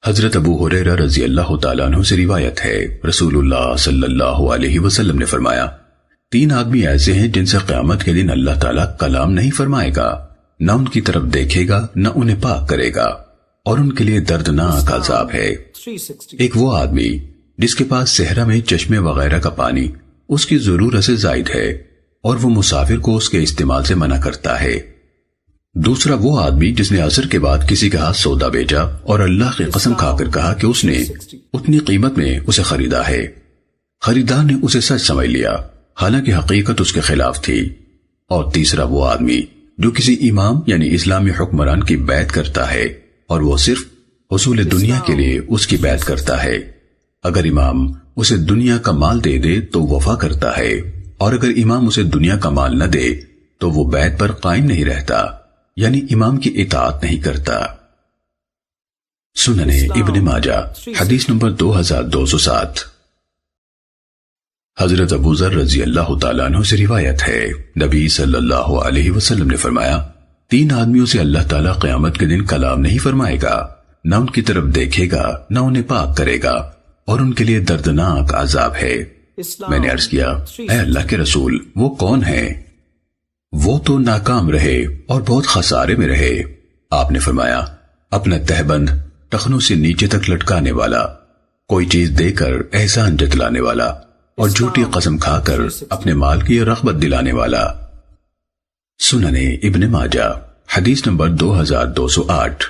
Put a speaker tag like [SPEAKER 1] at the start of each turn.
[SPEAKER 1] حضرت ابو ہریرہ رضی اللہ تعالیٰ عنہ سے روایت ہے، رسول اللہ صلی اللہ علیہ وسلم نے فرمایا، 3 آدمی ایسے ہیں جن سے قیامت کے دن اللہ تعالیٰ کلام نہیں فرمائے گا، نہ ان کی طرف دیکھے گا، نہ انہیں پاک کرے گا، اور ان کے لیے دردناک عذاب ہے۔ ایک وہ آدمی جس کے پاس صحرا میں چشمے وغیرہ کا پانی اس کی ضرورت سے زائد ہے اور وہ مسافر کو اس کے استعمال سے منع کرتا ہے۔ دوسرا وہ آدمی جس نے عصر کے بعد کسی کے ہاتھ سودا بیچا اور اللہ کی قسم کھا کر کہا کہ اس نے اتنی قیمت میں اسے خریدا ہے، خریدار نے اسے سچ سمجھ لیا حالانکہ حقیقت اس کے خلاف تھی۔ اور تیسرا وہ آدمی جو کسی امام یعنی اسلامی حکمران کی بیعت کرتا ہے اور وہ صرف حصول دنیا کے لیے اس کی بیعت کرتا ہے، اگر امام اسے دنیا کا مال دے دے تو وفا کرتا ہے، اور اگر امام اسے دنیا کا مال نہ دے تو وہ بیعت پر قائم نہیں رہتا، یعنی امام کی اطاعت نہیں کرتا۔ سنن ابن ماجہ حدیث نمبر 2207۔ حضرت ابو ذر رضی اللہ تعالیٰ عنہ سے روایت ہے، نبی صلی اللہ علیہ وسلم نے فرمایا، 3 آدمیوں سے اللہ تعالیٰ قیامت کے دن کلام نہیں فرمائے گا، نہ ان کی طرف دیکھے گا، نہ انہیں پاک کرے گا، اور ان کے لیے دردناک عذاب ہے۔ میں نے عرض کیا، اے اللہ کے رسول، وہ کون ہیں؟ وہ تو ناکام رہے اور بہت خسارے میں رہے۔ آپ نے فرمایا، اپنا تہبند ٹخنوں سے نیچے تک لٹکانے والا، کوئی چیز دے کر احسان جتلانے والا، اور جھوٹی قسم کھا کر اپنے مال کی رغبت دلانے والا۔ سنن ابن ماجہ حدیث نمبر 2208۔